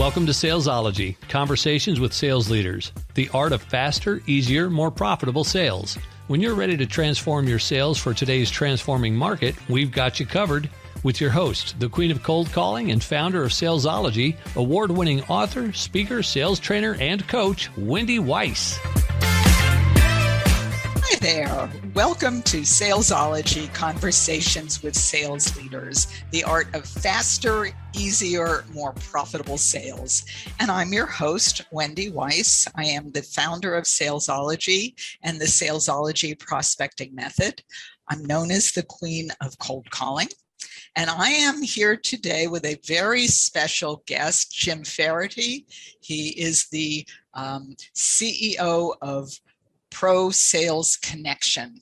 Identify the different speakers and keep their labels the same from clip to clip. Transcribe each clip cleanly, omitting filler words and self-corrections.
Speaker 1: Welcome to Salesology, conversations with sales leaders, the art of faster, easier, more profitable sales. When you're ready to transform your sales for today's transforming market, we've got you covered with your host, the queen of cold calling and founder of Salesology, award-winning author, speaker, sales trainer, and coach, Wendy Weiss.
Speaker 2: Hi there. Welcome to Salesology, Conversations with Sales Leaders, the art of faster, easier, more profitable sales. And I'm your host, Wendy Weiss. I am the founder of Salesology and the Salesology Prospecting Method. I'm known as the queen of cold calling. And I am here today with a very special guest, Jim Faraday. He is the CEO of ProSales Connection.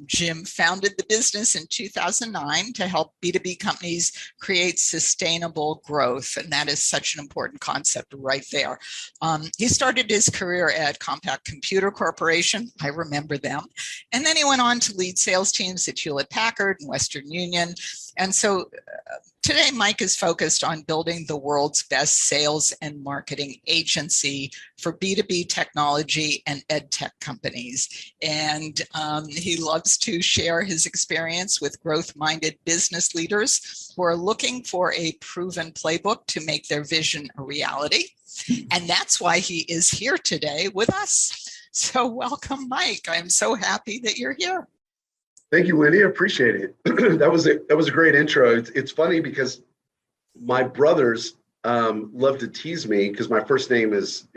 Speaker 2: Jim founded the business in 2009 to help B2B companies create sustainable growth. And that is such an important concept right there. He started his career at Compaq Computer Corporation. I remember them. And then he went on to lead sales teams at Hewlett, Packard, and Western Union. And so today, Mike is focused on building the world's best sales and marketing agency for B2B technology and EdTech companies. And he loves to share his experience with growth-minded business leaders who are looking for a proven playbook to make their vision a reality. And that's why he is here today with us. So welcome, Mike. I'm so happy that you're here.
Speaker 3: Thank you, Wendy. I appreciate it. That was a great intro. It's funny because my brothers love to tease me because my first name is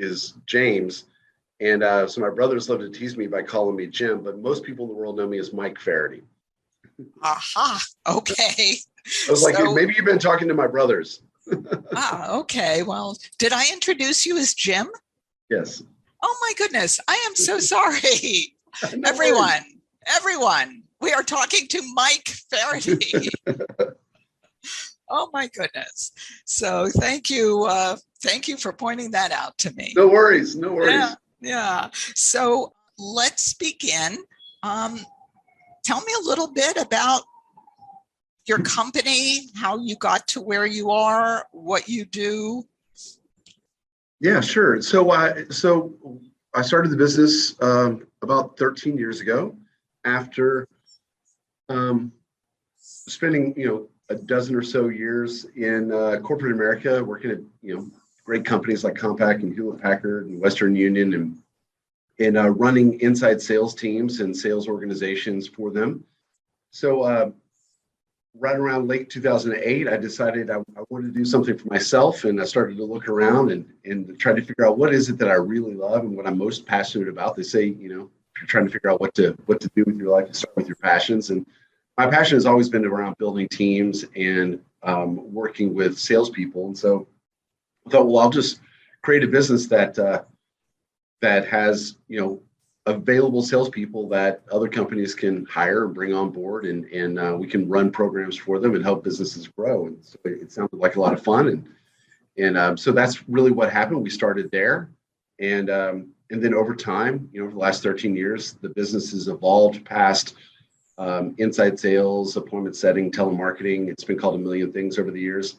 Speaker 3: James, and so my brothers love to tease me by calling me Jim. But most people in the world know me as Mike Faraday.
Speaker 2: Aha. Okay.
Speaker 3: I was like, hey, maybe you've been talking to my brothers.
Speaker 2: Okay. Well, did I introduce you as Jim?
Speaker 3: Yes.
Speaker 2: Oh my goodness! I am so sorry,
Speaker 3: No
Speaker 2: everyone. We are talking to Mike Faraday. Oh my goodness. So thank you for pointing that out to me.
Speaker 3: No worries.
Speaker 2: Yeah. So let's begin. Tell me a little bit about your company, how you got to where you are, what you do.
Speaker 3: Yeah, sure. So I started the business about 13 years ago after spending, a dozen or so years in corporate America, working at, great companies like Compaq and Hewlett Packard and Western Union and running inside sales teams and sales organizations for them. So right around late 2008, I decided I wanted to do something for myself. And I started to look around and try to figure out what is it that I really love and what I'm most passionate about. They say, if you're trying to figure out what to do with your life, you start with your passions. And my passion has always been around building teams and working with salespeople. And so I thought, well, I'll just create a business that has, available salespeople that other companies can hire and bring on board, and we can run programs for them and help businesses grow. And so it sounded like a lot of fun. And so that's really what happened. We started there. And then over time, over the last 13 years, the business has evolved past inside sales, appointment setting, telemarketing. It's been called a million things over the years,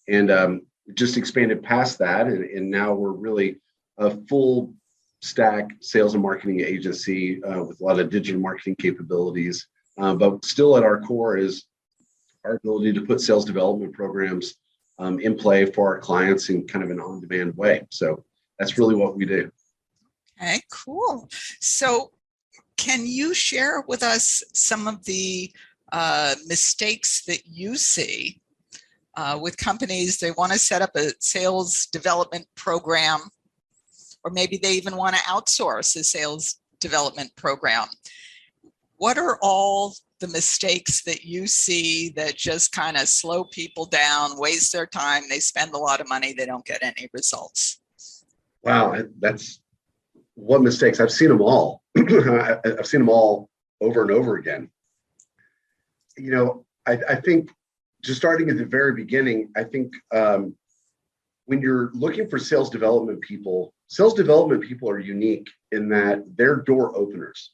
Speaker 3: and just expanded past that. And now we're really a full stack sales and marketing agency with a lot of digital marketing capabilities. But still at our core is our ability to put sales development programs in play for our clients in kind of an on-demand way. So that's really what we do.
Speaker 2: Okay, cool. So can you share with us some of the mistakes that you see with companies? They want to set up a sales development program, or maybe they even want to outsource a sales development program. What are all the mistakes that you see that just kind of slow people down, waste their time? They spend a lot of money, they don't get any results.
Speaker 3: Wow, that's what mistakes. I've seen them all. I've seen them all over and over again. I think just starting at the very beginning, I think when you're looking for sales development people are unique in that they're door openers.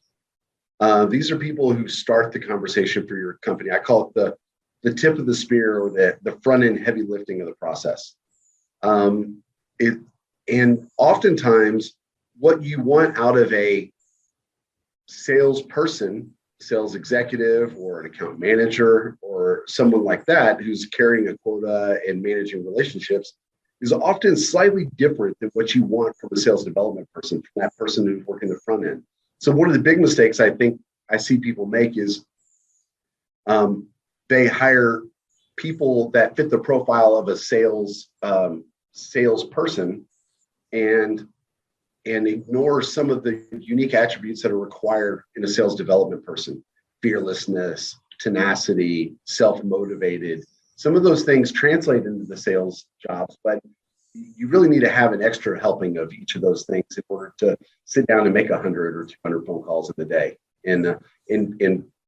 Speaker 3: These are people who start the conversation for your company. I call it the tip of the spear, or the front end heavy lifting of the process. And oftentimes what you want out of a salesperson, sales executive, or an account manager, or someone like that who's carrying a quota and managing relationships is often slightly different than what you want from a sales development person, from that person who's working the front end. So one of the big mistakes I think I see people make is they hire people that fit the profile of a salesperson and ignore some of the unique attributes that are required in a sales development person: fearlessness, tenacity, self-motivated. Some of those things translate into the sales jobs, but you really need to have an extra helping of each of those things in order to sit down and make 100 or 200 phone calls in a day, and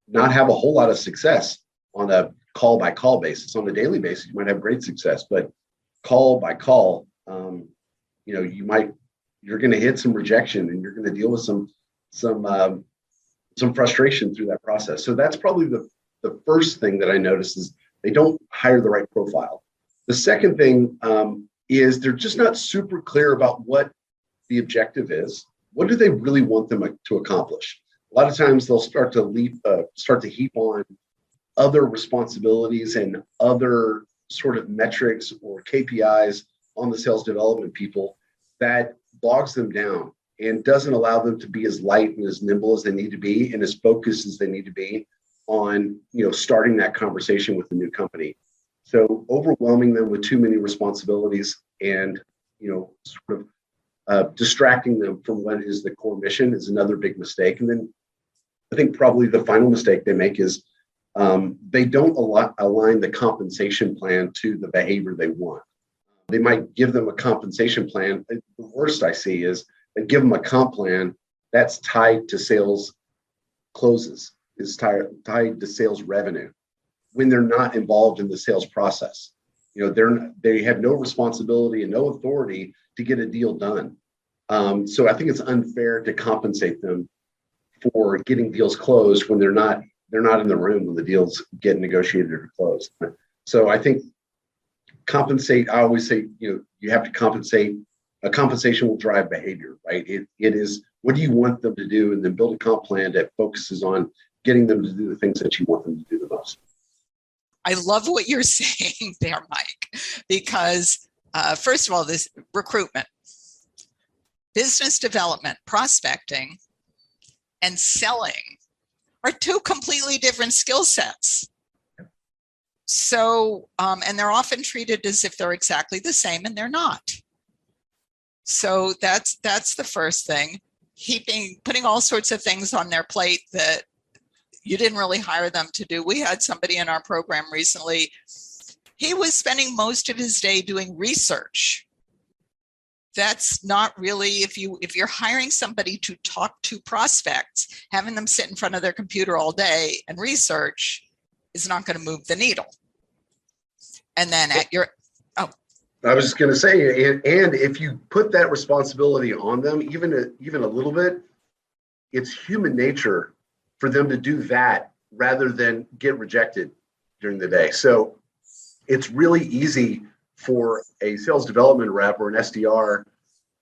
Speaker 3: not have a whole lot of success on a call by call basis. On a daily basis, you might have great success, but call by call, you're going to hit some rejection, and you're going to deal with some frustration through that process. So that's probably the first thing that I noticed is they don't hire the right profile. The second thing is they're just not super clear about what the objective is. What do they really want them to accomplish? A lot of times they'll start to heap on other responsibilities and other sort of metrics or KPIs on the sales development people that bogs them down and doesn't allow them to be as light and as nimble as they need to be and as focused as they need to be on, starting that conversation with the new company. So overwhelming them with too many responsibilities and, sort of distracting them from what is the core mission is another big mistake. And then I think probably the final mistake they make is they don't align the compensation plan to the behavior they want. They might give them a compensation plan. The worst I see is they give them a comp plan that's tied to sales closes, is tied to sales revenue, when they're not involved in the sales process. They have no responsibility and no authority to get a deal done. So I think it's unfair to compensate them for getting deals closed when they're not in the room when the deals get negotiated or closed. So I think compensate. I always say, you have to compensate. A compensation will drive behavior, right? It is, what do you want them to do, and then build a comp plan that focuses on getting them to do the things that you want them to do the most.
Speaker 2: I love what you're saying there, Mike, because first of all, this recruitment, business development, prospecting, and selling are two completely different skill sets. So, and they're often treated as if they're exactly the same, and they're not. So that's the first thing. Putting all sorts of things on their plate that you didn't really hire them to do. We had somebody in our program recently. He was spending most of his day doing research. That's not really, if you're hiring somebody to talk to prospects, having them sit in front of their computer all day and research is not going to move the needle. And then
Speaker 3: I was just going to say, and if you put that responsibility on them, even a little bit, it's human nature for them to do that rather than get rejected during the day. So it's really easy for a sales development rep or an SDR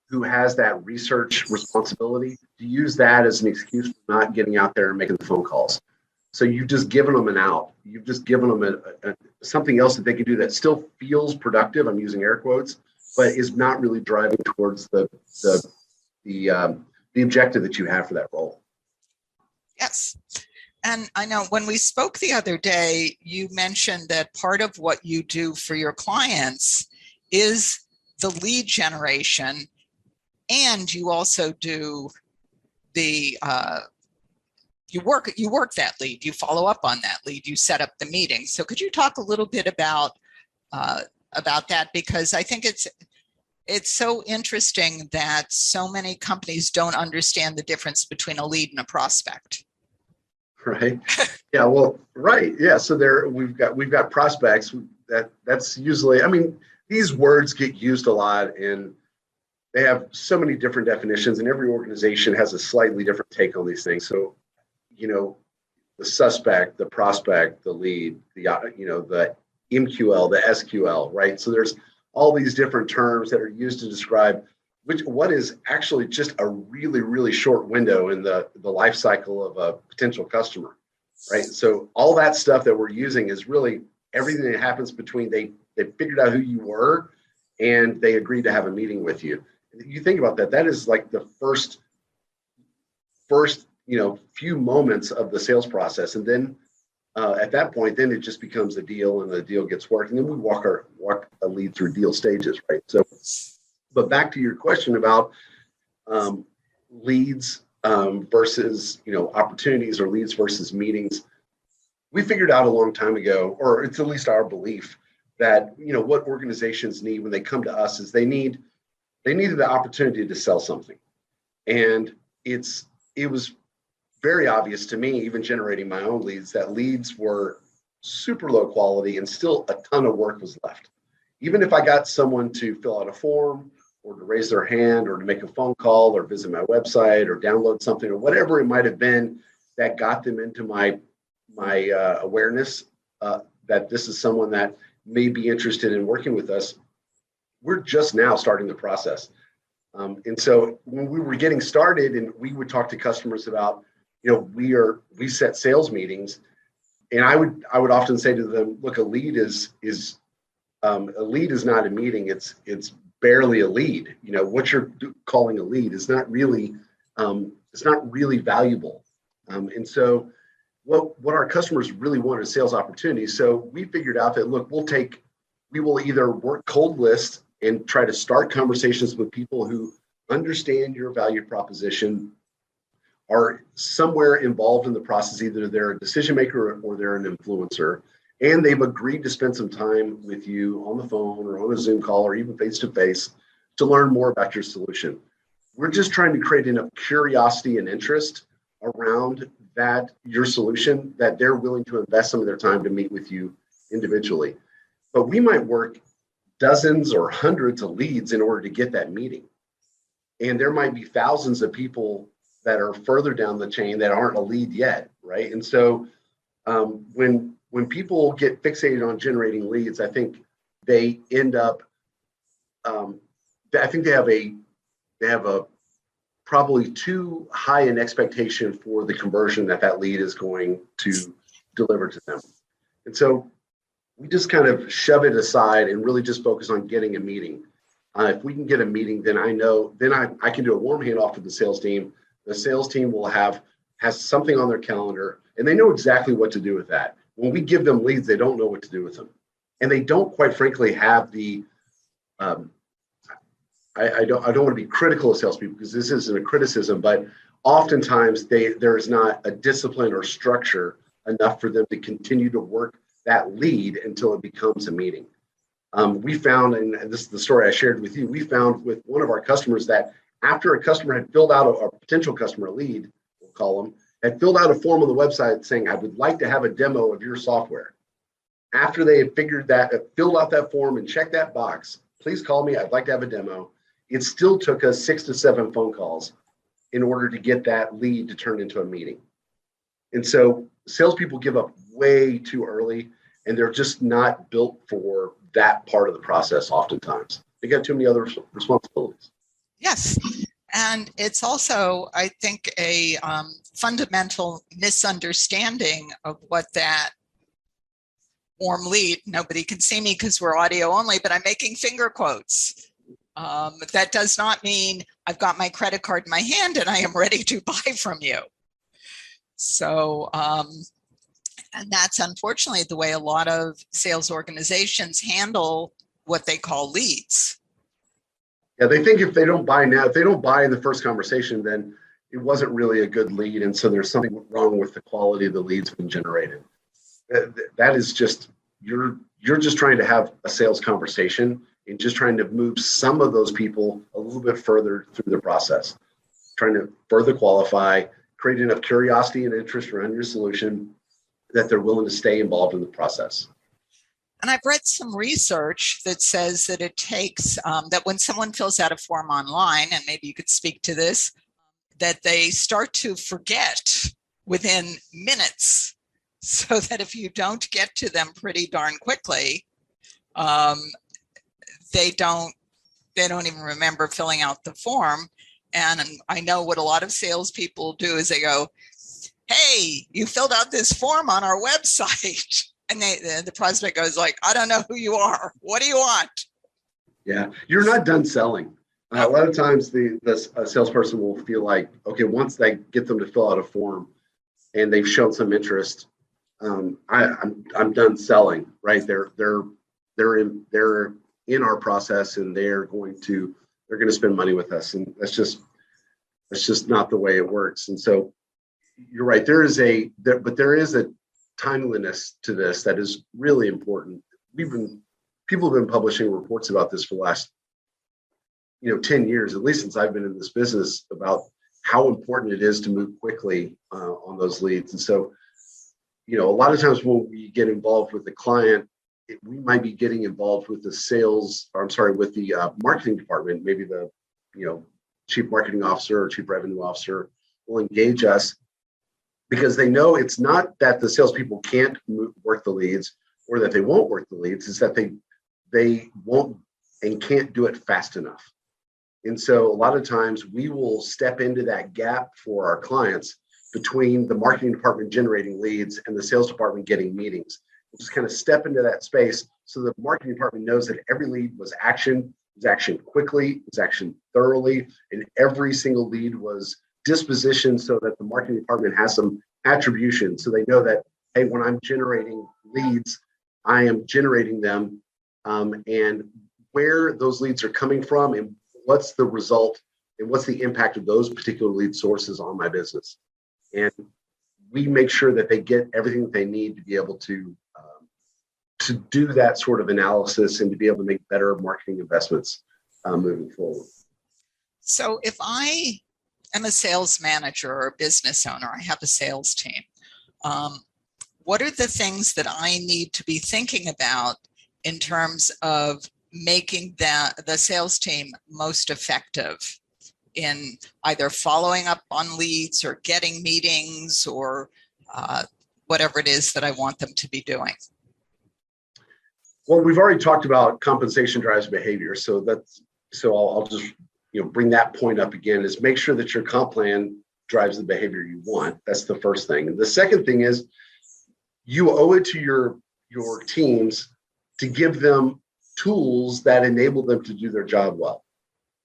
Speaker 3: who has that research responsibility to use that as an excuse for not getting out there and making the phone calls. So you've just given them an out. You've just given them something else that they can do that still feels productive. I'm using air quotes, but is not really driving towards the objective that you have for that role.
Speaker 2: Yes. And I know when we spoke the other day, you mentioned that part of what you do for your clients is the lead generation, and you also do the you work that lead, you follow up on that lead, you set up the meeting. So could you talk a little bit about that? Because I think it's so interesting that so many companies don't understand the difference between a lead and a prospect.
Speaker 3: Right. Yeah. Well, right. Yeah. So we've got prospects. That's usually, these words get used a lot, and they have so many different definitions, and every organization has a slightly different take on these things. So, the suspect, the prospect, the lead, the MQL, the SQL, right? So there's all these different terms that are used to describe what is actually just a really, really short window in the life cycle of a potential customer, right? So all that stuff that we're using is really everything that happens between they figured out who you were and they agreed to have a meeting with you. You think about that, that is like the first few moments of the sales process. And then at that point, then it just becomes a deal and the deal gets worked. And then we walk a lead through deal stages, right? So, but back to your question about leads versus, opportunities, or leads versus meetings. We figured out a long time ago, or it's at least our belief, that, what organizations need when they come to us is they needed the opportunity to sell something. And it was very obvious to me, even generating my own leads, that leads were super low quality and still a ton of work was left. Even if I got someone to fill out a form or to raise their hand or to make a phone call or visit my website or download something or whatever it might have been that got them into my awareness that this is someone that may be interested in working with us, we're just now starting the process. And so when we were getting started and we would talk to customers about, we set sales meetings, and I would often say to them, look, a lead is not a meeting. It's barely a lead. What you're calling a lead is not really valuable. And so what our customers really want is sales opportunities. So we figured out that, look, we will either work cold list and try to start conversations with people who understand your value proposition, are somewhere involved in the process. Either they're a decision maker or they're an influencer, and they've agreed to spend some time with you on the phone or on a Zoom call or even face-to-face to learn more about your solution. We're just trying to create enough curiosity and interest around your solution, that they're willing to invest some of their time to meet with you individually. But we might work dozens or hundreds of leads in order to get that meeting. And there might be thousands of people that are further down the chain that aren't a lead yet, right? And so when people get fixated on generating leads, I think they end up, I think they have a probably too high an expectation for the conversion that lead is going to deliver to them. And so we just kind of shove it aside and really just focus on getting a meeting. If we can get a meeting, then I can do a warm handoff to the sales team. The sales team has something on their calendar, and they know exactly what to do with that. When we give them leads, they don't know what to do with them. And they don't, quite frankly, have the, I don't want to be critical of salespeople because this isn't a criticism, but oftentimes there is not a discipline or structure enough for them to continue to work that lead until it becomes a meeting. We found, and this is the story I shared with you, we found with one of our customers that after a customer had filled out a potential customer lead, we'll call them, had filled out a form on the website saying, I would like to have a demo of your software. After they had filled out that form and checked that box, please call me, I'd like to have a demo. It still took us 6 to 7 phone calls in order to get that lead to turn into a meeting. And so salespeople give up way too early, and they're just not built for that part of the process oftentimes. They got too many other responsibilities.
Speaker 2: Yes. And it's also, I think, a fundamental misunderstanding of what that warm lead, nobody can see me because we're audio only, but I'm making finger quotes. That does not mean I've got my credit card in my hand and I am ready to buy from you. So, and that's unfortunately the way a lot of sales organizations handle what they call leads.
Speaker 3: Yeah, they think if they don't buy now, if they don't buy in the first conversation, then it wasn't really a good lead. And so there's something wrong with the quality of the leads being generated. That is just, you're just trying to have a sales conversation and just trying to move some of those people a little bit further through the process, trying to further qualify, create enough curiosity and interest around your solution that they're willing to stay involved in the process.
Speaker 2: And I've read some research that says that it takes, that when someone fills out a form online, and maybe you could speak to this, that they start to forget within minutes, so that if you don't get to them pretty darn quickly, they don't even remember filling out the form. And I know what a lot of salespeople do is they go, "Hey, you filled out this form on our website." And the prospect goes like, "I don't know who you are. What do you want?"
Speaker 3: Yeah, you're not done selling. A lot of times the salesperson will feel like, okay, once they get them to fill out a form and they've shown some interest, I'm done selling, right? They're in our process, and they're going to spend money with us, and that's just not the way it works. And so you're right. There is a timeliness to this that is really important. People have been publishing reports about this for the last 10 years, at least since I've been in this business, about how important it is to move quickly on those leads. And so, a lot of times when we get involved with the client, we might be getting involved with with the marketing department. Maybe the, chief marketing officer or chief revenue officer will engage us because they know it's not that the salespeople can't work the leads or that they won't work the leads. It's that they won't and can't do it fast enough. And so a lot of times we will step into that gap for our clients between the marketing department generating leads and the sales department getting meetings. We'll just kind of step into that space so the marketing department knows that every lead was actioned quickly, was actioned thoroughly, and every single lead was dispositioned so that the marketing department has some attribution. So they know that, hey, when I'm generating leads, I am generating them and where those leads are coming from and what's the result and what's the impact of those particular lead sources on my business. And we make sure that they get everything that they need to be able to do that sort of analysis and to be able to make better marketing investments moving forward.
Speaker 2: So if I am a sales manager or a business owner, I have a sales team. What are the things that I need to be thinking about in terms of making the sales team most effective in either following up on leads or getting meetings or whatever it is that I want them to be doing?
Speaker 3: Well, we've already talked about compensation drives behavior. So I'll just bring that point up again, is make sure that your comp plan drives the behavior you want. That's the first thing. And the second thing is you owe it to your teams to give them tools that enable them to do their job well.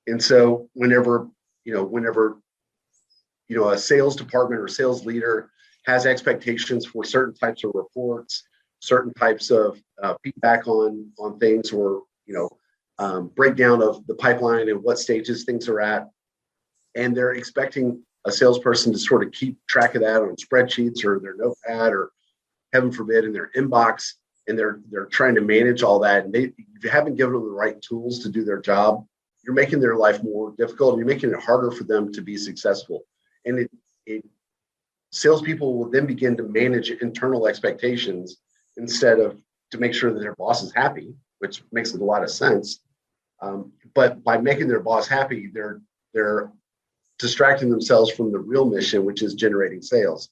Speaker 3: And so whenever a sales department or sales leader has expectations for certain types of reports, certain types of feedback on things, or breakdown of the pipeline and what stages things are at, and they're expecting a salesperson to sort of keep track of that on spreadsheets or their notepad or, heaven forbid, in their inbox, and they're trying to manage all that, and if you haven't given them the right tools to do their job, you're making their life more difficult, and you're making it harder for them to be successful. And salespeople will then begin to manage internal expectations instead of to make sure that their boss is happy, which makes a lot of sense. But by making their boss happy, they're distracting themselves from the real mission, which is generating sales.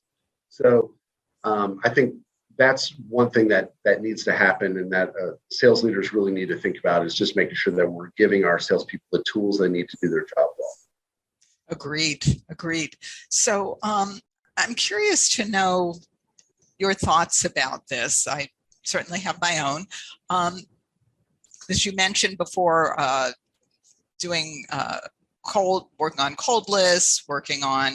Speaker 3: So I think that's one thing that needs to happen, and that sales leaders really need to think about, is just making sure that we're giving our salespeople the tools they need to do their job well.
Speaker 2: Agreed. So I'm curious to know your thoughts about this. I certainly have my own. As you mentioned before, doing working on cold lists, working on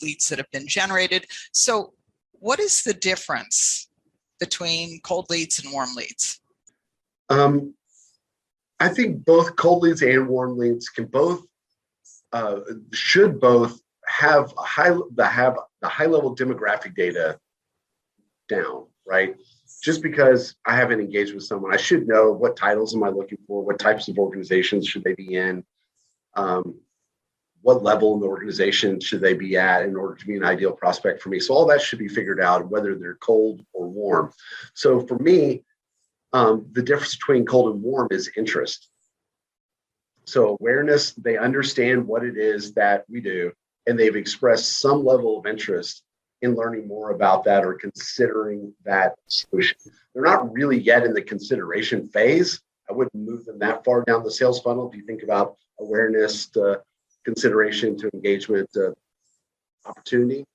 Speaker 2: leads that have been generated. So what is the difference between cold leads and warm leads?
Speaker 3: I think both cold leads and warm leads should both have the high level demographic data down, right? Just because I haven't engaged with someone, I should know what titles am I looking for, what types of organizations should they be in, what level in the organization should they be at in order to be an ideal prospect for me. So all that should be figured out, whether they're cold or warm. So for me, the difference between cold and warm is interest. So awareness, they understand what it is that we do, and they've expressed some level of interest in learning more about that or considering that solution. They're not really yet in the consideration phase, I wouldn't move them that far down the sales funnel. If you think about awareness to consideration to engagement to opportunity,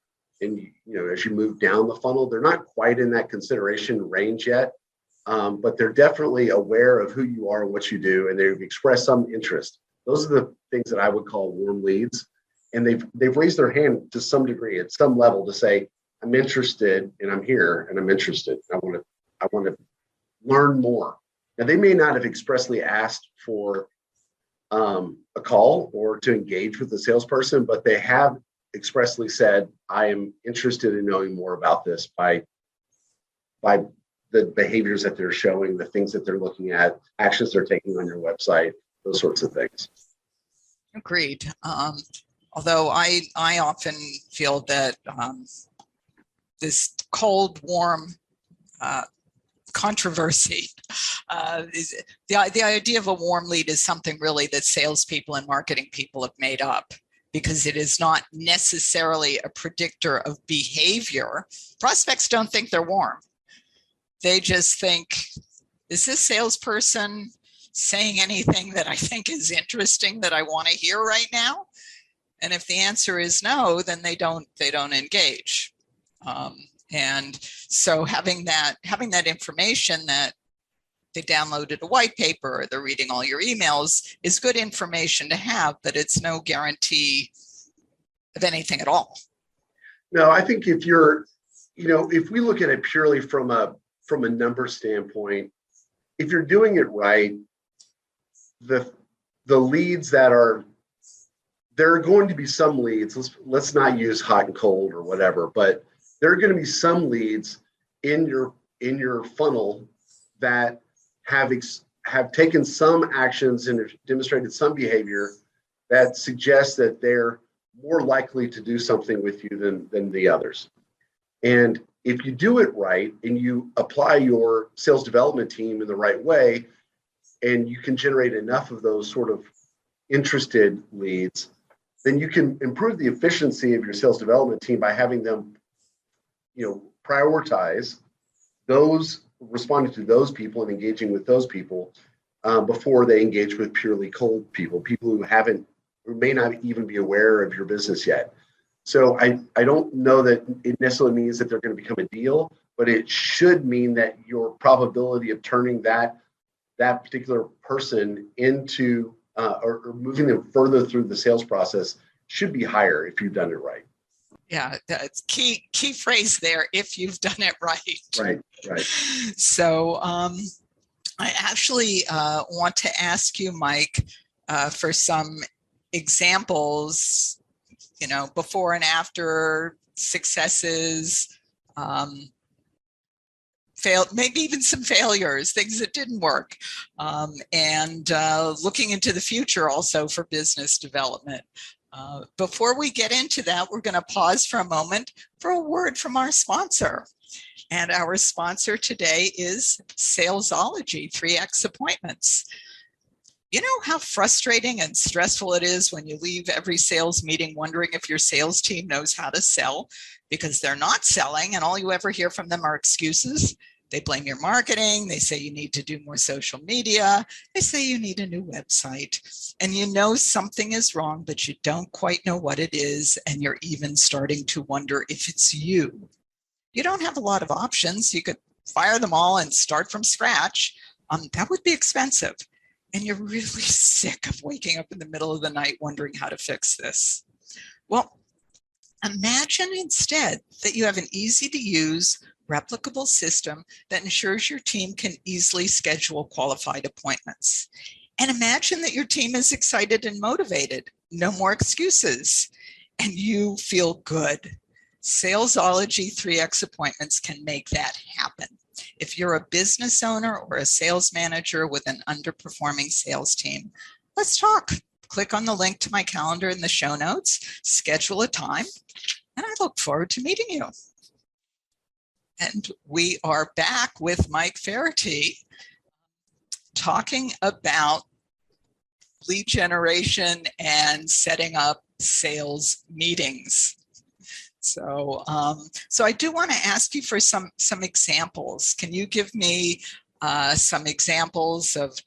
Speaker 3: and as you move down the funnel, they're not quite in that consideration range yet, but they're definitely aware of who you are and what you do, and they've expressed some interest. Those are the things that I would call warm leads, and they've raised their hand to some degree at some level to say, I'm interested and I'm here and I'm interested. I want to learn more. Now, they may not have expressly asked for a call or to engage with the salesperson, but they have expressly said, I am interested in knowing more about this by the behaviors that they're showing, the things that they're looking at, actions they're taking on your website, those sorts of things.
Speaker 2: Agreed. Although I often feel that this cold, warm controversy is the idea of a warm lead is something really that salespeople and marketing people have made up, because it is not necessarily a predictor of behavior. Prospects don't think they're warm. They just think, is this salesperson saying anything that I think is interesting that I want to hear right now? And if the answer is no, then they don't engage. And so having that information that they downloaded a white paper, or they're reading all your emails, is good information to have, but it's no guarantee of anything at all.
Speaker 3: No, I think if we look at it purely from a number standpoint, if you're doing it right, the leads that are, there are going to be some leads, let's not use hot and cold or whatever, but there are going to be some leads in your funnel that have taken some actions and demonstrated some behavior that suggests that they're more likely to do something with you than the others. And if you do it right and you apply your sales development team in the right way, and you can generate enough of those sort of interested leads, then you can improve the efficiency of your sales development team by having them, prioritize those, responding to those people and engaging with those people before they engage with purely cold people who may not even be aware of your business yet. So I don't know that it necessarily means that they're going to become a deal, but it should mean that your probability of turning that particular person into or moving them further through the sales process should be higher if you've done it right.
Speaker 2: Yeah, that's key phrase there, if you've done it right.
Speaker 3: Right.
Speaker 2: So I actually want to ask you, Mike, for some examples, before and after successes, maybe even some failures, things that didn't work, and looking into the future also for business development. Before we get into that, we're going to pause for a moment for a word from our sponsor. And our sponsor today is Salesology 3X Appointments. You know how frustrating and stressful it is when you leave every sales meeting wondering if your sales team knows how to sell, because they're not selling and all you ever hear from them are excuses. They blame your marketing. They say you need to do more social media. They say you need a new website. And you know something is wrong, but you don't quite know what it is. And you're even starting to wonder if it's you. You don't have a lot of options. You could fire them all and start from scratch. That would be expensive. And you're really sick of waking up in the middle of the night wondering how to fix this. Well, imagine instead that you have an easy to use, replicable system that ensures your team can easily schedule qualified appointments. And imagine that your team is excited and motivated, no more excuses, and you feel good. Salesology 3X Appointments can make that happen. If you're a business owner or a sales manager with an underperforming sales team, let's talk. Click on the link to my calendar in the show notes, schedule a time, and I look forward to meeting you. And we are back with Mike Faraty talking about lead generation and setting up sales meetings. So I do want to ask you for some examples. Can you give me some examples of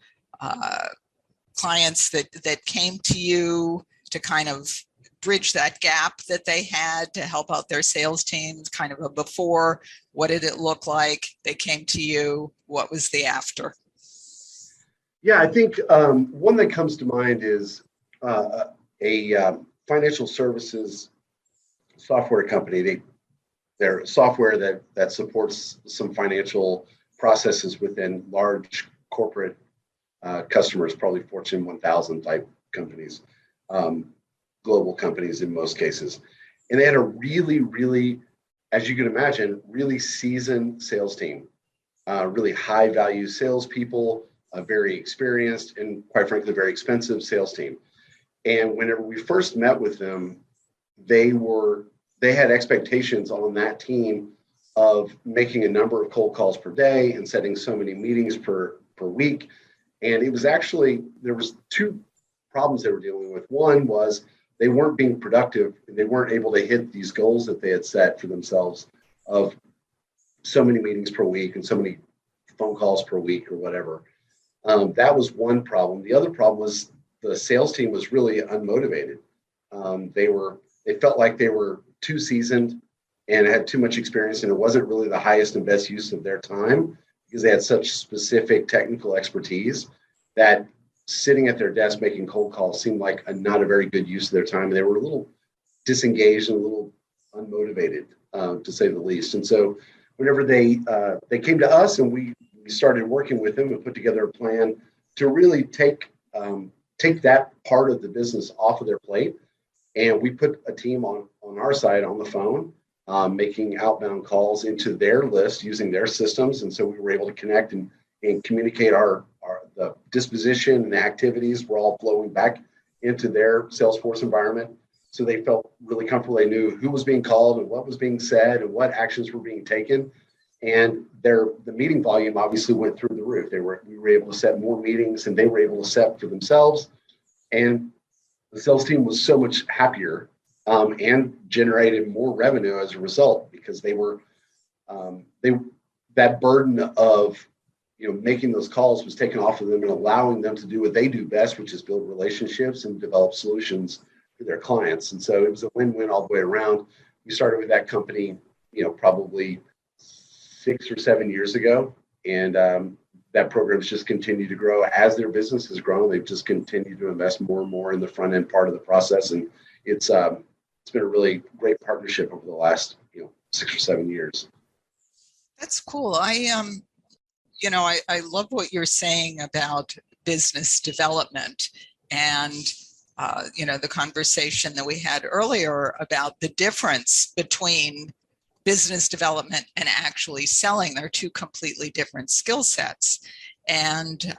Speaker 2: clients that came to you to kind of bridge that gap that they had to help out their sales teams, kind of a before? What did it look like? They came to you. What was the after?
Speaker 3: Yeah, I think one that comes to mind is a financial services software company. They're software that supports some financial processes within large corporate customers, probably Fortune 1000 type companies, global companies in most cases. And they had a really, really, as you can imagine, really seasoned sales team, really high value salespeople, very experienced, and quite frankly, very expensive sales team. And whenever we first met with them, they had expectations on that team of making a number of cold calls per day and setting so many meetings per week. And it was actually, there was two problems they were dealing with. One was they weren't being productive. They weren't able to hit these goals that they had set for themselves of so many meetings per week and so many phone calls per week or whatever. That was one problem. The other problem was the sales team was really unmotivated. They felt like they were too seasoned and had too much experience, and it wasn't really the highest and best use of their time because they had such specific technical expertise that sitting at their desk making cold calls seemed like not a very good use of their time. And they were a little disengaged and a little unmotivated, to say the least. And so whenever they came to us and we started working with them and put together a plan to really take that part of the business off of their plate. And we put a team on our side on the phone, making outbound calls into their list using their systems. And so we were able to connect and communicate the disposition and the activities were all flowing back into their Salesforce environment. So they felt really comfortable. They knew who was being called and what was being said and what actions were being taken. And the meeting volume obviously went through the roof. We were able to set more meetings and they were able to set for themselves. And the sales team was so much happier and generated more revenue as a result because that burden of making those calls was taken off of them and allowing them to do what they do best, which is build relationships and develop solutions for their clients. And so it was a win-win all the way around. We started with that company, probably 6 or 7 years ago, and that program's just continued to grow as their business has grown. They've just continued to invest more and more in the front end part of the process, and it's been a really great partnership over the last 6 or 7 years.
Speaker 2: That's cool. I love what you're saying about business development and the conversation that we had earlier about the difference between business development and actually selling. They're two completely different skill sets. And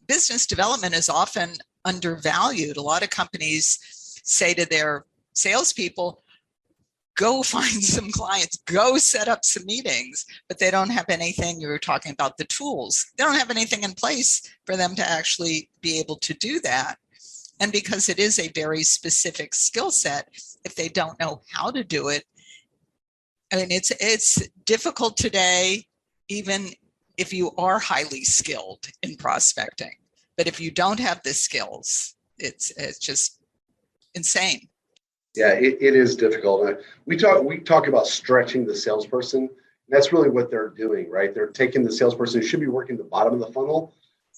Speaker 2: business development is often undervalued. A lot of companies say to their salespeople, go find some clients, go set up some meetings, but they don't have anything. You were talking about the tools. They don't have anything in place for them to actually be able to do that. And because it is a very specific skill set, if they don't know how to do it, I mean, it's difficult today, even if you are highly skilled in prospecting. But if you don't have the skills, it's just insane.
Speaker 3: Yeah, it is difficult. We talk about stretching the salesperson. And that's really what they're doing, right? They're taking the salesperson who should be working at the bottom of the funnel,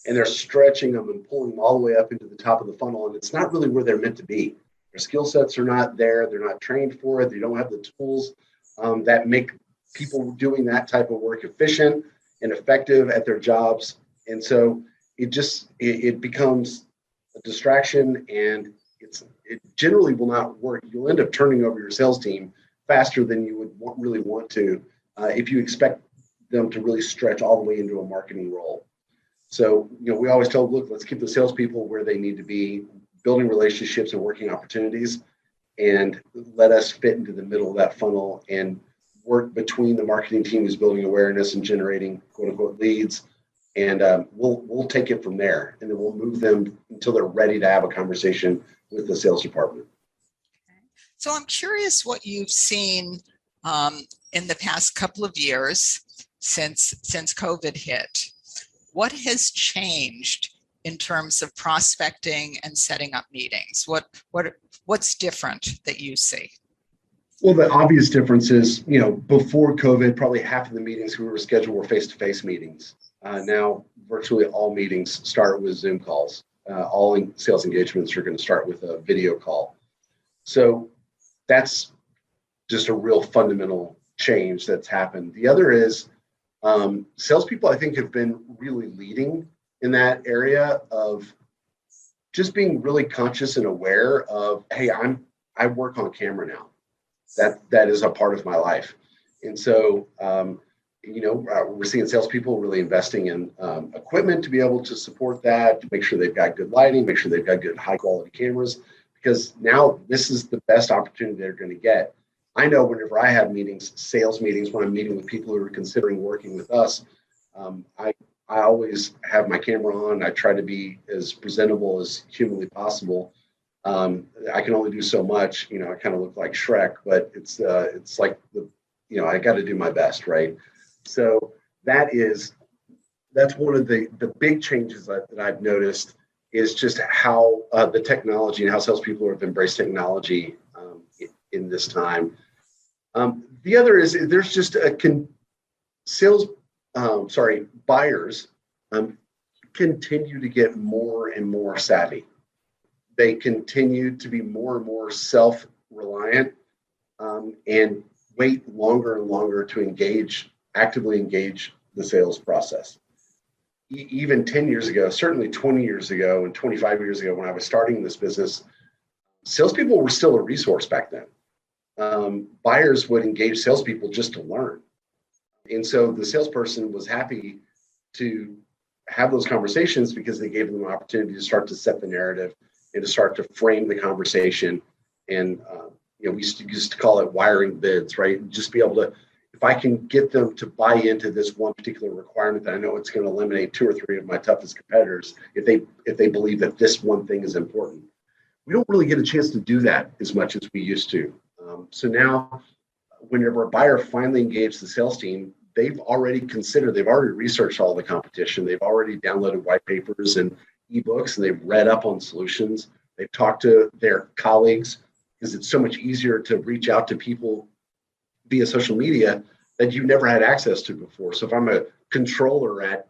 Speaker 3: and they're stretching them and pulling them all the way up into the top of the funnel. And it's not really where they're meant to be. Their skill sets are not there. They're not trained for it. They don't have the tools that make people doing that type of work efficient and effective at their jobs. And so it becomes a distraction, and it generally will not work. You'll end up turning over your sales team faster than you would really want to if you expect them to really stretch all the way into a marketing role. So, we always tell them, look, let's keep the salespeople where they need to be, building relationships and working opportunities, and let us fit into the middle of that funnel and work between the marketing team who's building awareness and generating quote unquote leads. And we'll take it from there, and then we'll move them until they're ready to have a conversation with the sales department.
Speaker 2: So I'm curious what you've seen in the past couple of years since COVID hit. What has changed in terms of prospecting and setting up meetings? What's different that you see?
Speaker 3: Well, the obvious difference is, before COVID, probably half of the meetings we were scheduled were face-to-face meetings. Now, virtually all meetings start with Zoom calls. All sales engagements are going to start with a video call. So that's just a real fundamental change that's happened. The other is salespeople, I think, have been really leading in that area of just being really conscious and aware of, hey, I work on camera now. That is a part of my life. And so, we're seeing salespeople really investing in equipment to be able to support that, to make sure they've got good lighting, make sure they've got good high quality cameras, because now this is the best opportunity they're going to get. I know whenever I have meetings, sales meetings, when I'm meeting with people who are considering working with us, I always have my camera on. I try to be as presentable as humanly possible. I can only do so much, I kind of look like Shrek, but it's like I got to do my best, right? So that's one of the big changes that I've noticed is just how the technology and how salespeople have embraced technology in this time. The other is there's just buyers continue to get more and more savvy. They continue to be more and more self-reliant and wait longer and longer to actively engage the sales process. Even 10 years ago, certainly 20 years ago and 25 years ago when I was starting this business, salespeople were still a resource back then. Buyers would engage salespeople just to learn. And so the salesperson was happy to have those conversations because they gave them an opportunity to start to set the narrative and to start to frame the conversation. And, we used to call it wiring bids, right? Just be able to, if I can get them to buy into this one particular requirement that I know it's going to eliminate 2 or 3 of my toughest competitors, if they believe that this one thing is important. We don't really get a chance to do that as much as we used to. So now, whenever a buyer finally engages the sales team, they've already researched all the competition. They've already downloaded white papers and ebooks, and they've read up on solutions. They've talked to their colleagues, because it's so much easier to reach out to people via social media that you've never had access to before. So if I'm a controller at,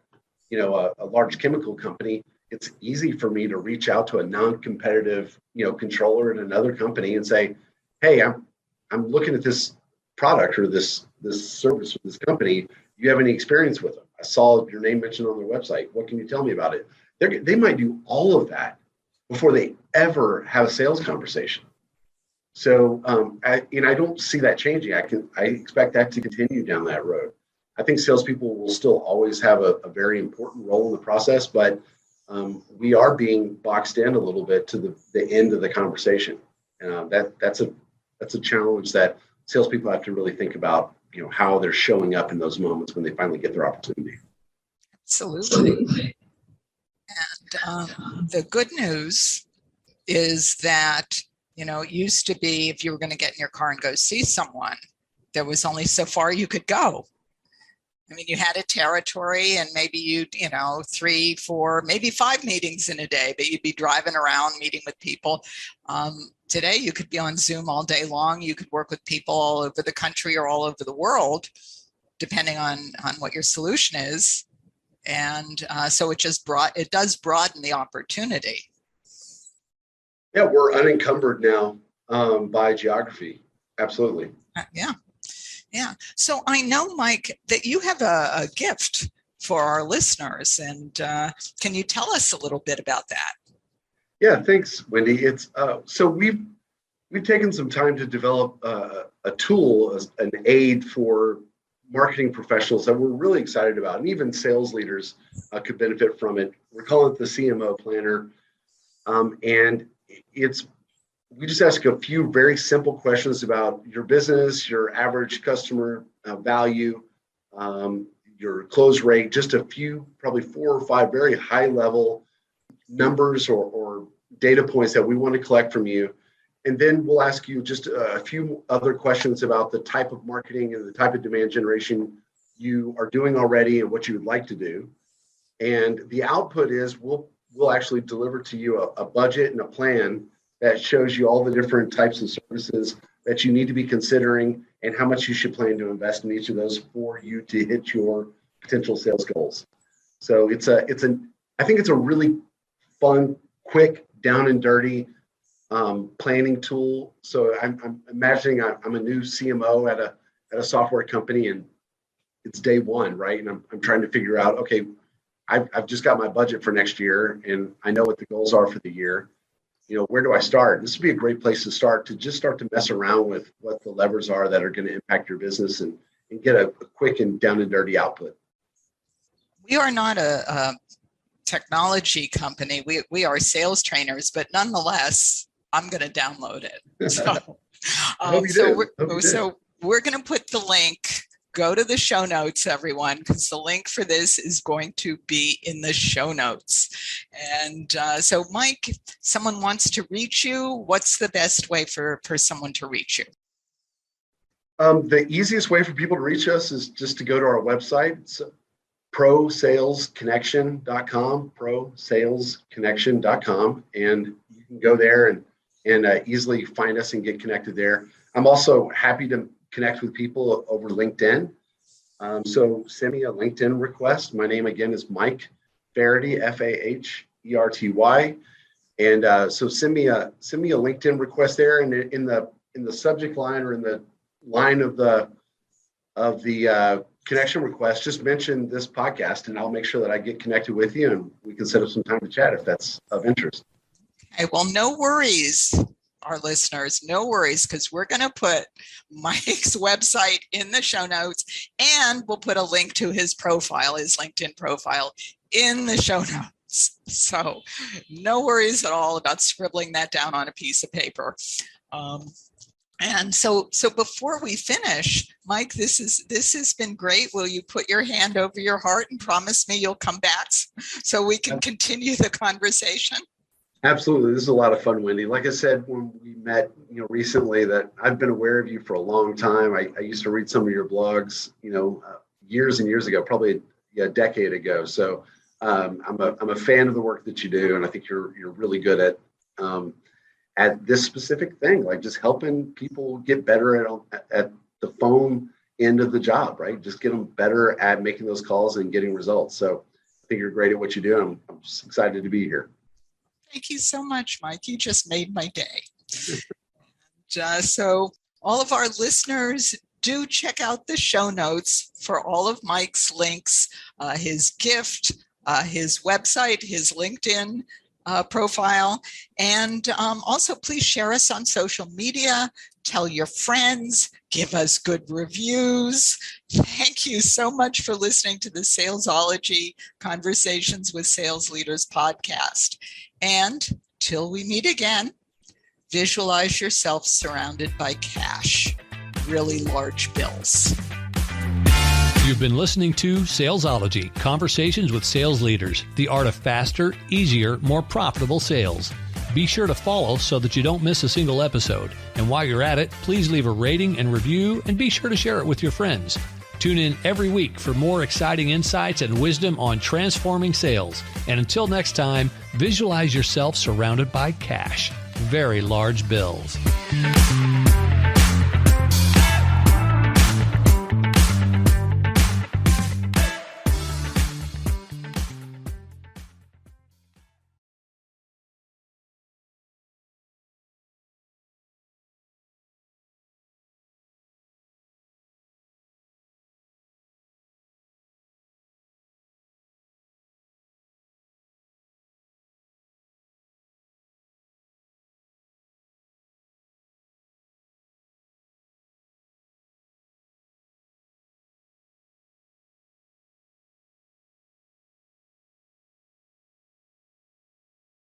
Speaker 3: a large chemical company, it's easy for me to reach out to a non-competitive, controller at another company and say, hey, I'm looking at this product or this service or this company. Do you have any experience with them? I saw your name mentioned on their website. What can you tell me about it? They might do all of that before they ever have a sales conversation. So, I don't see that changing. I expect that to continue down that road. I think salespeople will still always have a very important role in the process, but we are being boxed in a little bit to the end of the conversation. That's a challenge that salespeople have to really think about, how they're showing up in those moments when they finally get their opportunity.
Speaker 2: Absolutely. And the good news is that, it used to be if you were going to get in your car and go see someone, there was only so far you could go. I mean, you had a territory and maybe you'd, 3, 4, maybe 5 meetings in a day, but you'd be driving around meeting with people. Today, you could be on Zoom all day long. You could work with people all over the country or all over the world, depending on what your solution is. And so it does broaden the opportunity.
Speaker 3: Yeah, we're unencumbered now by geography. Absolutely.
Speaker 2: Yeah. So I know, Mike, that you have a gift for our listeners. And can you tell us a little bit about that?
Speaker 3: Yeah, thanks, Wendy. It's so we've taken some time to develop a tool, an aid for marketing professionals that we're really excited about, and even sales leaders could benefit from it. We're calling it the CMO Planner, and we just ask a few very simple questions about your business, your average customer value, your close rate, just a few, probably 4 or 5 very high level numbers or data points that we want to collect from you. And then we'll ask you just a few other questions about the type of marketing and the type of demand generation you are doing already and what you would like to do. And the output is we'll we'll actually deliver to you a budget and a plan that shows you all the different types of services that you need to be considering and how much you should plan to invest in each of those for you to hit your potential sales goals. So I think it's a really fun, quick, down and dirty planning tool. So I'm imagining I'm a new CMO at a software company, and it's day one, right? And I'm trying to figure out, okay, I've just got my budget for next year, and I know what the goals are for the year. Where do I start? This would be a great place to start to mess around with what the levers are that are going to impact your business and get a quick and down and dirty output.
Speaker 2: We are not a technology company. We are sales trainers, but nonetheless, I'm going to download it. So we're going to put the link. Go to the show notes, everyone, because the link for this is going to be in the show notes. And so, Mike, if someone wants to reach you, what's the best way for someone to reach you?
Speaker 3: The easiest way for people to reach us is just to go to our website. It's ProSalesConnection.com, ProSalesConnection.com, and you can go there and easily find us and get connected there. I'm also happy to connect with people over LinkedIn. So send me a LinkedIn request. My name again is Mike Faherty, Faherty. And so send me a LinkedIn request there. And in the subject line or in the line of the connection request, just mention this podcast, and I'll make sure that I get connected with you, and we can set up some time to chat if that's of interest.
Speaker 2: Okay, well, no worries. Our listeners, no worries, because we're going to put Mike's website in the show notes, and we'll put a link to his profile, his LinkedIn profile, in the show notes. So no worries at all about scribbling that down on a piece of paper. And so before we finish, Mike, this has been great. Will you put your hand over your heart and promise me you'll come back so we can continue the conversation?
Speaker 3: Absolutely. This is a lot of fun, Wendy. Like I said, when we met, recently, that I've been aware of you for a long time. I used to read some of your blogs, years and years ago, probably a decade ago. So I'm a fan of the work that you do, and I think you're really good at this specific thing, like just helping people get better at the phone end of the job, right? Just get them better at making those calls and getting results. So I think you're great at what you do. I'm just excited to be here.
Speaker 2: Thank you so much, Mike. You just made my day. So all of our listeners, do check out the show notes for all of Mike's links, his gift, his website, his LinkedIn profile. And also, please share us on social media. Tell your friends. Give us good reviews. Thank you so much for listening to the Salesology Conversations with Sales Leaders podcast. And till we meet again, visualize yourself surrounded by cash, really large bills.
Speaker 1: You've been listening to Salesology, Conversations with Sales Leaders, the art of faster, easier, more profitable sales. Be sure to follow so that you don't miss a single episode. And while you're at it, please leave a rating and review, and be sure to share it with your friends. Tune in every week for more exciting insights and wisdom on transforming sales. And until next time, visualize yourself surrounded by cash, very large bills.